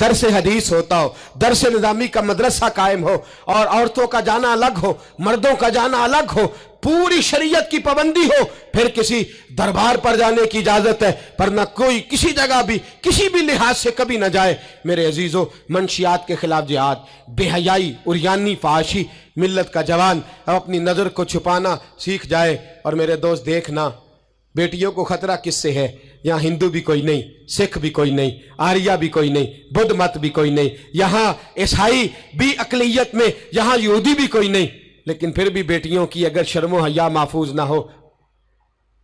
درس حدیث ہوتا ہو, درس نظامی کا مدرسہ قائم ہو, اور عورتوں کا جانا الگ ہو, مردوں کا جانا الگ ہو, پوری شریعت کی پابندی ہو, پھر کسی دربار پر جانے کی اجازت ہے, پر نہ کوئی کسی جگہ بھی کسی بھی لحاظ سے کبھی نہ جائے. میرے عزیزو, منشیات کے خلاف جہاد, بے حیائی, عریانی, فحاشی, ملت کا جوان اب اپنی نظر کو چھپانا سیکھ جائے. اور میرے دوست دیکھنا, بیٹیوں کو خطرہ کس سے ہے؟ یہاں ہندو بھی کوئی نہیں, سکھ بھی کوئی نہیں, آریہ بھی کوئی نہیں, بدھ مت بھی کوئی نہیں, یہاں عیسائی بھی اقلیت میں, یہاں یہودی بھی کوئی نہیں, لیکن پھر بھی بیٹیوں کی اگر شرم و حیا محفوظ نہ ہو.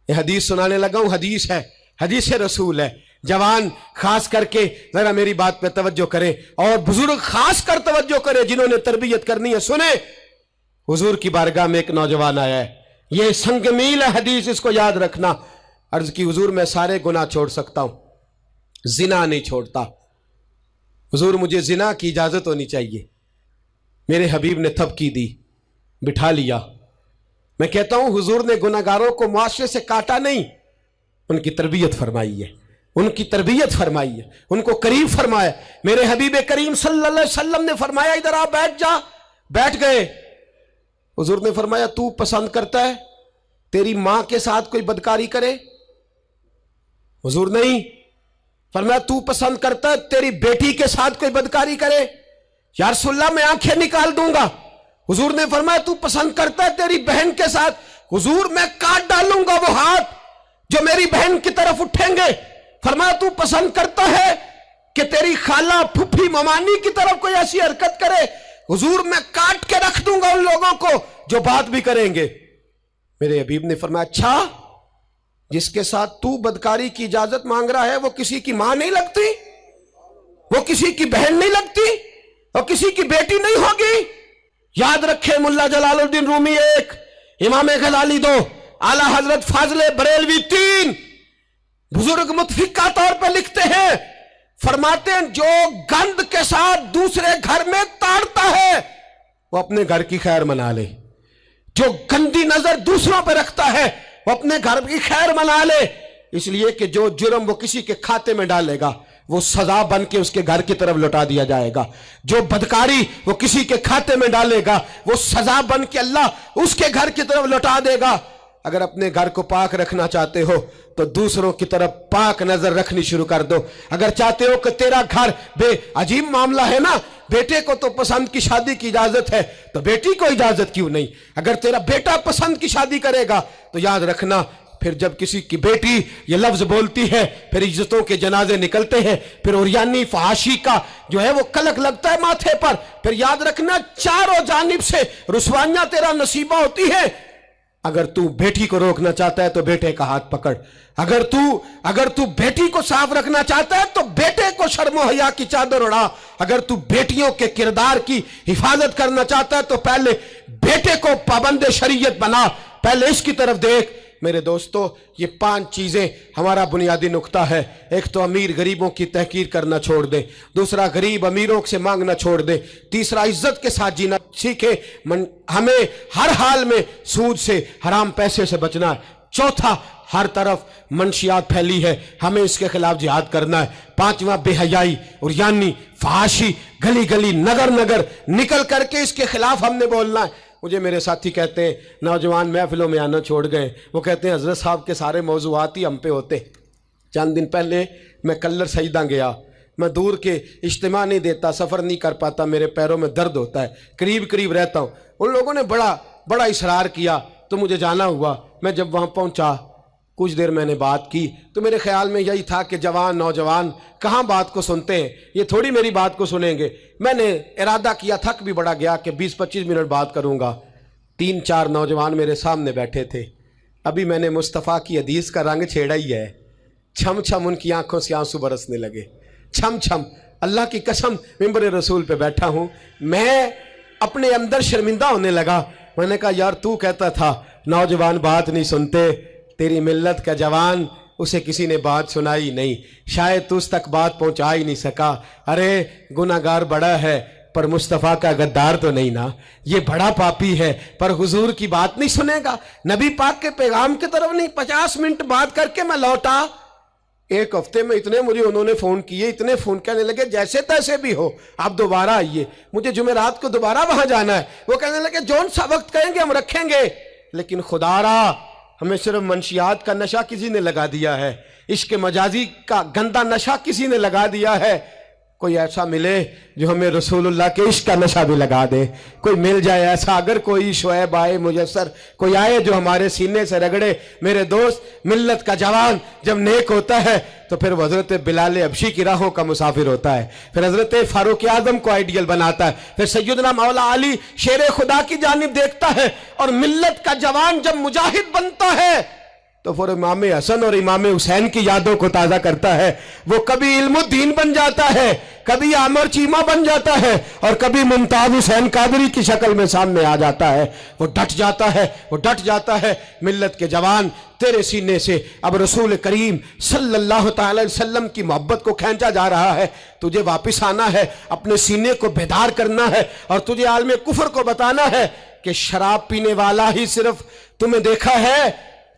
یہ حدیث سنانے لگا ہوں, حدیث ہے, حدیث رسول ہے. جوان خاص کر کے ذرا میری بات پہ توجہ کریں, اور بزرگ خاص کر توجہ کریں جنہوں نے تربیت کرنی ہے. سنیں, حضور کی بارگاہ میں ایک نوجوان آیا ہے, یہ سنگ میل ہے حدیث, اس کو یاد رکھنا. عرض کی, حضور میں سارے گناہ چھوڑ سکتا ہوں, زنا نہیں چھوڑتا. حضور مجھے زنا کی اجازت ہونی چاہیے. میرے حبیب نے تھپکی دی, بٹھا لیا. میں کہتا ہوں حضور نے گناہگاروں کو معاشرے سے کاٹا نہیں, ان کی تربیت فرمائی ہے, ان کی تربیت فرمائی ہے, ان کو قریب فرمایا. میرے حبیب کریم صلی اللہ علیہ وسلم نے فرمایا ادھر آ, بیٹھ جا. بیٹھ گئے. حضور نے فرمایا تو پسند کرتا ہے تیری ماں کے ساتھ کوئی بدکاری کرے؟ حضور نہیں. فرمایا تو پسند کرتا ہے تیری بیٹی کے ساتھ کوئی بدکاری کرے؟ یا رسول اللہ میں آنکھیں نکال دوں گا. حضور نے فرمایا تو پسند کرتا ہے تیری بہن کے ساتھ؟ حضور میں کاٹ ڈالوں گا وہ ہاتھ جو میری بہن کی طرف اٹھیں گے. فرمایا تو پسند کرتا ہے کہ تیری خالہ, پھپھی, ممانی کی طرف کوئی ایسی حرکت کرے؟ حضور میں کاٹ کے رکھ دوں گا ان لوگوں کو جو بات بھی کریں گے. میرے حبیب نے فرمایا اچھا, جس کے ساتھ تو بدکاری کی اجازت مانگ رہا ہے وہ کسی کی ماں نہیں لگتی, وہ کسی کی بہن نہیں لگتی, وہ کسی کی بیٹی نہیں ہوگی؟ یاد رکھے, ملا جلال الدین رومی 1, امام غزالی 2, اعلیٰ حضرت فاضل بریلوی 3, بزرگ متفقہ طور پہ لکھتے ہیں, فرماتے ہیں جو گند کے ساتھ دوسرے گھر میں تاڑتا ہے وہ اپنے گھر کی خیر منا لے. جو گندی نظر دوسروں پہ رکھتا ہے وہ اپنے گھر کی خیر منا لے. اس لیے کہ جو جرم وہ کسی کے کھاتے میں ڈالے گا وہ سزا بن کے اس کے گھر کی طرف لوٹا دیا جائے گا. جو بدکاری وہ کسی کے کھاتے میں ڈالے گا وہ سزا بن کے اللہ اس کے گھر کی طرف لوٹا دے گا. اگر اپنے گھر کو پاک رکھنا چاہتے ہو تو دوسروں کی طرف پاک نظر رکھنی شروع کر دو. اگر چاہتے ہو کہ تیرا گھر بے عجیب معاملہ ہے نا, بیٹے کو تو پسند کی شادی کی اجازت ہے تو بیٹی کو اجازت کیوں نہیں؟ اگر تیرا بیٹا پسند کی شادی کرے گا تو یاد رکھنا پھر جب کسی کی بیٹی یہ لفظ بولتی ہے پھر عزتوں کے جنازے نکلتے ہیں, پھر عریانی فحاشی کا جو ہے وہ کلک لگتا ہے ماتھے پر. پھر یاد رکھنا چاروں جانب سے رسوائیاں تیرا نصیبہ ہوتی ہے. اگر تو بیٹی کو روکنا چاہتا ہے تو بیٹے کا ہاتھ پکڑ. اگر تو بیٹی کو صاف رکھنا چاہتا ہے تو بیٹے کو شرم و حیا کی چادر اڑا. اگر تو بیٹیوں کے کردار کی حفاظت کرنا چاہتا ہے تو پہلے بیٹے کو پابند شریعت بنا, پہلے اس کی طرف دیکھ. میرے دوستو, یہ 5 چیزیں ہمارا بنیادی نقطہ ہے. ایک تو امیر غریبوں کی تحقیر کرنا چھوڑ دیں, دوسرا غریب امیروں سے مانگنا چھوڑ دیں, تیسرا عزت کے ساتھ جینا سیکھیں, ہمیں ہر حال میں سود سے, حرام پیسے سے بچنا ہے. چوتھا, ہر طرف منشیات پھیلی ہے, ہمیں اس کے خلاف جہاد کرنا ہے. پانچواں, بے حیائی, عریانی, فحاشی, گلی گلی, نگر نگر نکل کر کے اس کے خلاف ہم نے بولنا ہے. مجھے میرے ساتھی کہتے ہیں نوجوان محفلوں میں آنا چھوڑ گئے, وہ کہتے ہیں حضرت صاحب کے سارے موضوعات ہی ہم پہ ہوتے. چند دن پہلے میں کلر سجدہ گیا, میں دور کے اجتماع نہیں دیتا, سفر نہیں کر پاتا, میرے پیروں میں درد ہوتا ہے, قریب رہتا ہوں. ان لوگوں نے بڑا اصرار کیا تو مجھے جانا ہوا. میں جب وہاں پہنچا کچھ دیر میں نے بات کی تو میرے خیال میں یہی تھا کہ نوجوان کہاں بات کو سنتے ہیں, یہ تھوڑی میری بات کو سنیں گے. میں نے ارادہ کیا, تھک بھی بڑا گیا کہ 20-25 منٹ بات کروں گا. 3-4 نوجوان میرے سامنے بیٹھے تھے. ابھی میں نے مصطفیٰ کی حدیث کا رنگ چھیڑا ہی ہے. چھم چھم ان کی آنکھوں سے آنسو برسنے لگے. چھم چھم, اللہ کی قسم ممبر رسول پہ بیٹھا ہوں, میں اپنے اندر شرمندہ ہونے لگا. میں نے کہا یار تو کہتا تھا نوجوان بات نہیں سنتے, تیری ملت کا جوان اسے کسی نے بات سنائی نہیں, شاید تو اس تک بات پہنچا ہی نہیں سکا. ارے گناہگار بڑا ہے پر مصطفیٰ کا غدار تو نہیں نا, یہ بڑا پاپی ہے پر حضور کی بات نہیں سنے گا, نبی پاک کے پیغام کی طرف نہیں. 50 منٹ بات کر کے میں لوٹا, ایک ہفتے میں اتنے مجھے انہوں نے فون کیے، اتنے فون کہنے لگے جیسے تیسے بھی ہو آپ دوبارہ آئیے، مجھے جمعرات کو دوبارہ وہاں جانا ہے۔ وہ کہنے لگے جون سا وقت کہیں گے ہم رکھیں گے، لیکن خدا را ہمیں صرف منشیات کا نشہ کسی نے لگا دیا ہے، عشق مجازی کا گندا نشہ کسی نے لگا دیا ہے۔ کوئی ایسا ملے جو ہمیں رسول اللہ کے عشق کا نشہ بھی لگا دے، کوئی مل جائے ایسا، اگر کوئی شعیب آئے میسر، کوئی آئے جو ہمارے سینے سے رگڑے۔ میرے دوست، ملت کا جوان جب نیک ہوتا ہے تو پھر وہ حضرت بلال حبشی کی راہوں کا مسافر ہوتا ہے، پھر حضرت فاروق اعظم کو آئیڈیل بناتا ہے، پھر سیدنا مولا علی شیر خدا کی جانب دیکھتا ہے، اور ملت کا جوان جب مجاہد بنتا ہے تو پھر امام حسن اور امام حسین کی یادوں کو تازہ کرتا ہے۔ وہ کبھی علم الدین بن جاتا ہے، کبھی عامر چیمہ بن جاتا ہے، اور کبھی ممتاز حسین قادری کی شکل میں سامنے آ جاتا ہے۔ وہ ڈٹ جاتا ہے، وہ ڈٹ جاتا ہے۔ ملت کے جوان، تیرے سینے سے اب رسول کریم صلی اللہ تعالی وسلم کی محبت کو کھینچا جا رہا ہے۔ تجھے واپس آنا ہے، اپنے سینے کو بیدار کرنا ہے، اور تجھے عالم کفر کو بتانا ہے کہ شراب پینے والا ہی صرف تمہیں دیکھا ہے،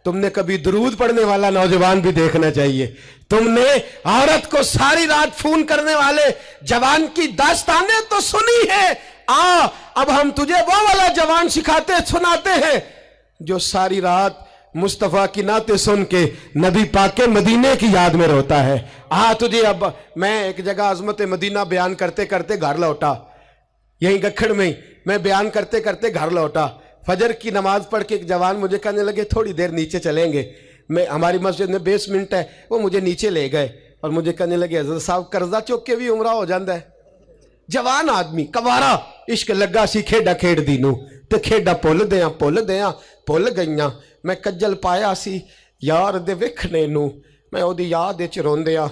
تم نے کبھی درود پڑھنے والا نوجوان بھی دیکھنا چاہیے۔ تم نے عورت کو ساری رات فون کرنے والے جوان کی داستانیں تو سنی ہے، اب ہم تجھے وہ والا جوان سناتے ہیں جو ساری رات مصطفیٰ کی نعتیں سن کے نبی پاک کے مدینے کی یاد میں روتا ہے۔ تجھے اب میں ایک جگہ عظمت مدینہ بیان کرتے کرتے گھر لوٹا، یہیں گکھڑ میں میں بیان کرتے کرتے گھر لوٹا، فجر کی نماز پڑھ کے ایک جوان مجھے کہنے لگے تھوڑی دیر نیچے چلیں گے، ہماری مسجد میں بیسمنٹ ہے، وہ مجھے نیچے لے گئے اور مجھے کہنے لگے حضرت صاحب قرضہ چوک کے بھی عمرہ ہو جاندہ ہے۔ جوان آدمی کوارا، عشق لگا سی کھیڈا کھیڑ دینو تے کھیڈا پول گئیاں، میں کجل پایا سی یار دے وکھنے نو، میں او دی یاد وچ روندیاں۔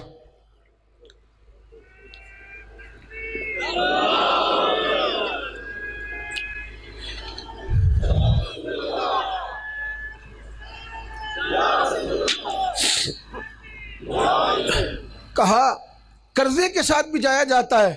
کہا قرضے کے ساتھ بھی جایا جاتا ہے،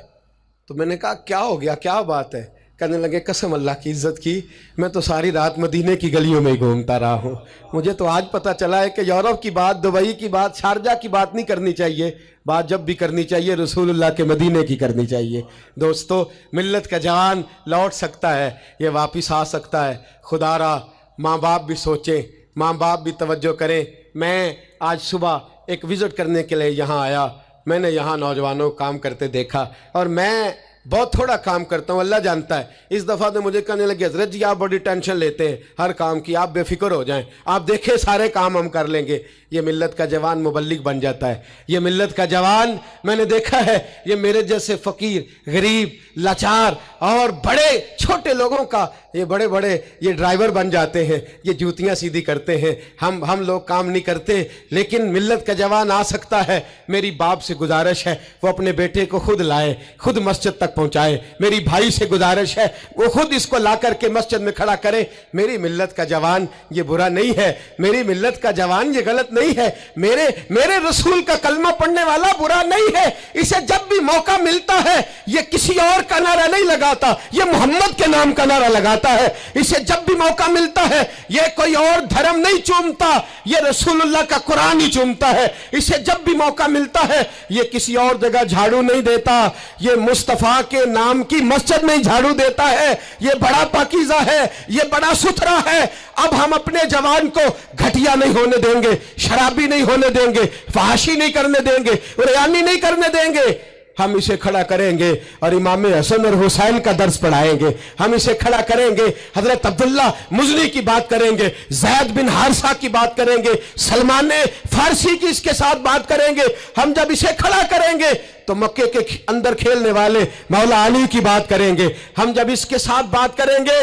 تو میں نے کہا کیا ہو گیا، کیا بات ہے؟ کہنے لگے قسم اللہ کی عزت کی، میں تو ساری رات مدینے کی گلیوں میں ہی گھومتا رہا ہوں، مجھے تو آج پتہ چلا ہے کہ یورپ کی بات، دبئی کی بات، شارجہ کی بات نہیں کرنی چاہیے، بات جب بھی کرنی چاہیے رسول اللہ کے مدینے کی کرنی چاہیے۔ دوستو، ملت کا جوان لوٹ سکتا ہے، یہ واپس آ سکتا ہے۔ خدا را ماں باپ بھی سوچیں، ماں باپ بھی توجہ کریں۔ میں آج صبح ایک وزٹ کرنے کے لیے یہاں آیا، میں نے یہاں نوجوانوں کو کام کرتے دیکھا، اور میں بہت تھوڑا کام کرتا ہوں، اللہ جانتا ہے۔ اس دفعہ تو مجھے کہنے لگے حضرت جی آپ بڑی ٹینشن لیتے ہیں ہر کام کی، آپ بے فکر ہو جائیں، آپ دیکھیں سارے کام ہم کر لیں گے۔ یہ ملت کا جوان مبلغ بن جاتا ہے، یہ ملت کا جوان میں نے دیکھا ہے، یہ میرے جیسے فقیر، غریب، لاچار اور بڑے چھوٹے لوگوں کا یہ بڑے یہ ڈرائیور بن جاتے ہیں، یہ جوتیاں سیدھی کرتے ہیں۔ ہم لوگ کام نہیں کرتے، لیکن ملت کا جوان آ سکتا ہے۔ میری باپ سے گزارش ہے وہ اپنے بیٹے کو خود لائے، خود مسجد تک پہنچائے۔ میری بھائی سے گزارش ہے وہ خود اس کو لا کر کے مسجد میں کھڑا کرے۔ میری ملت کا جوان یہ برا نہیں ہے، میری ملت کا جوان یہ غلط نہیں ہے، میرے رسول کا کلمہ پڑھنے والا برا نہیں ہے۔ اسے جب بھی موقع ملتا ہے یہ کسی اور کا نعرہ نہیں لگاتا، یہ محمد کے نام کا نعرہ لگاتا ہے۔ اسے جب بھی موقع ملتا ہے یہ کوئی اور دھرم نہیں چومتا، یہ رسول اللہ کا قرآن ہی چومتا ہے۔ اسے جب بھی موقع ملتا ہے یہ کسی اور جگہ جھاڑو نہیں دیتا، یہ مصطفیٰ کے نام کی مسجد میں ہی جھاڑو دیتا ہے۔ یہ بڑا پاکیزہ ہے، یہ بڑا ستھرا ہے۔ اب ہم اپنے جوان کو گھٹیا نہیں ہونے دیں گے، شرابی نہیں ہونے دیں گے، فحاشی نہیں کرنے دیں گے، ریانی نہیں کرنے دیں گے۔ ہم اسے کھڑا کریں گے اور امام حسن اور حسین کا درس پڑھائیں گے، ہم اسے کھڑا کریں گے، حضرت عبداللہ مزنی کی بات کریں گے، زید بن حارثہ کی بات کریں گے، سلمان فارسی کی اس کے ساتھ بات کریں گے۔ ہم جب اسے کھڑا کریں گے تو مکے کے اندر کھیلنے والے مولا علی کی بات کریں گے۔ ہم جب اس کے ساتھ بات کریں گے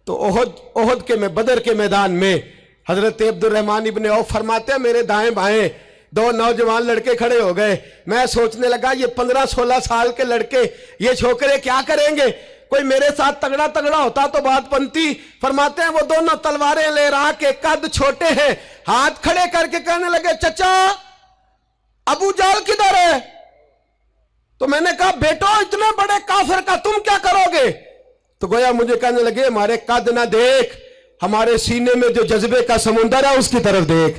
تو احد کے بدر کے میدان میں حضرت عبد الرحمن ابن عوف فرماتے ہیں میرے دائیں بائیں دو نوجوان لڑکے کھڑے ہو گئے۔ میں سوچنے لگا یہ 15-16 سال کے لڑکے یہ چھوکرے کیا کریں گے؟ کوئی میرے ساتھ تگڑا ہوتا تو بات بنتی۔ فرماتے ہیں وہ دونوں تلواریں لے رہا کہ قد چھوٹے ہیں، ہاتھ کھڑے کر کے کہنے لگے چچا ابو جال کدھر ہے؟ تو میں نے کہا بیٹو اتنے بڑے کافر کا تم کیا کرو گے؟ تو گویا مجھے کہنے لگے ہمارے قد نہ دیکھ، ہمارے سینے میں جو جذبے کا سمندر ہے اس کی طرف دیکھ۔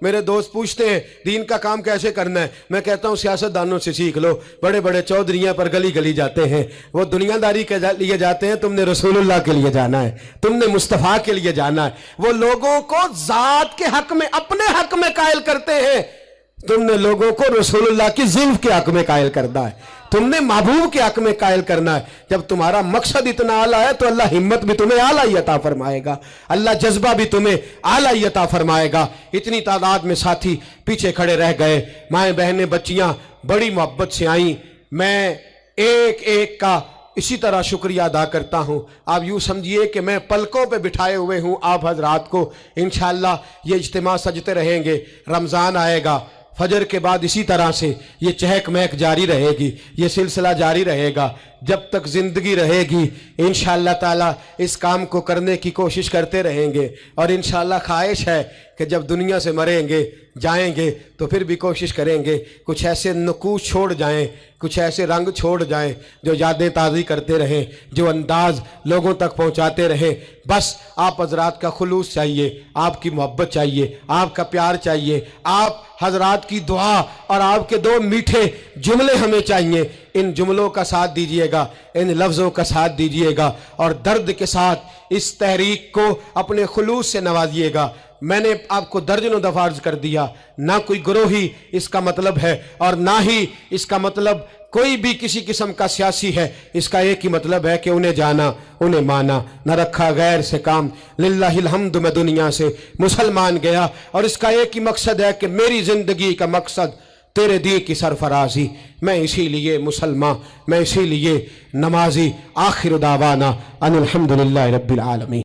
میرے دوست پوچھتے ہیں دین کا کام کیسے کرنا ہے، میں کہتا ہوں سیاست دانوں سے سیکھ لو، بڑے بڑے چودھریاں پر گلی گلی جاتے ہیں، وہ دنیا داری کے لیے جاتے ہیں، تم نے رسول اللہ کے لیے جانا ہے، تم نے مصطفیٰ کے لیے جانا ہے۔ وہ لوگوں کو ذات کے حق میں، اپنے حق میں قائل کرتے ہیں، تم نے لوگوں کو رسول اللہ کی ذلف کے حق میں قائل کرنا ہے، تم نے محبوب کے حق میں قائل کرنا ہے۔ جب تمہارا مقصد اتنا اعلیٰ ہے تو اللہ ہمت بھی تمہیں اعلیٰ ہی عطا فرمائے گا، اللہ جذبہ بھی تمہیں اعلیٰ ہی عطا فرمائے گا۔ اتنی تعداد میں ساتھی پیچھے کھڑے رہ گئے، مائیں بہنیں بچیاں بڑی محبت سے آئیں، میں ایک ایک کا اسی طرح شکریہ ادا کرتا ہوں۔ آپ یوں سمجھیے کہ میں پلکوں پہ بٹھائے ہوئے ہوں آپ حضرات کو۔ انشاءاللہ یہ اجتماع سجتے رہیں گے، رمضان آئے گا، فجر کے بعد اسی طرح سے یہ چہک مہک جاری رہے گی، یہ سلسلہ جاری رہے گا جب تک زندگی رہے گی۔ انشاءاللہ تعالی اس کام کو کرنے کی کوشش کرتے رہیں گے، اور انشاءاللہ خواہش ہے کہ جب دنیا سے مریں گے جائیں گے تو پھر بھی کوشش کریں گے کچھ ایسے نقوش چھوڑ جائیں، کچھ ایسے رنگ چھوڑ جائیں جو یادیں تازی کرتے رہیں، جو انداز لوگوں تک پہنچاتے رہیں۔ بس آپ حضرات کا خلوص چاہیے، آپ کی محبت چاہیے، آپ کا پیار چاہیے، آپ حضرات کی دعا اور آپ کے دو میٹھے جملے ہمیں چاہیے۔ ان جملوں کا ساتھ دیجئے گا، ان لفظوں کا ساتھ دیجئے گا، اور درد کے ساتھ اس تحریک کو اپنے خلوص سے نوازیے گا۔ میں نے آپ کو درجنوں دفعہ عرض کر دیا، نہ کوئی گروہی اس کا مطلب ہے، اور نہ ہی اس کا مطلب کوئی بھی کسی قسم کا سیاسی ہے۔ اس کا ایک ہی مطلب ہے کہ انہیں جانا، انہیں مانا، نہ رکھا غیر سے کام۔ للہ الحمد میں دنیا سے مسلمان گیا، اور اس کا ایک ہی مقصد ہے کہ میری زندگی کا مقصد تیرے دین کی سرفرازی۔ میں اسی لیے مسلمان، میں اسی لیے نمازی۔ آخر دعوانا ان الحمدللہ رب العالمین۔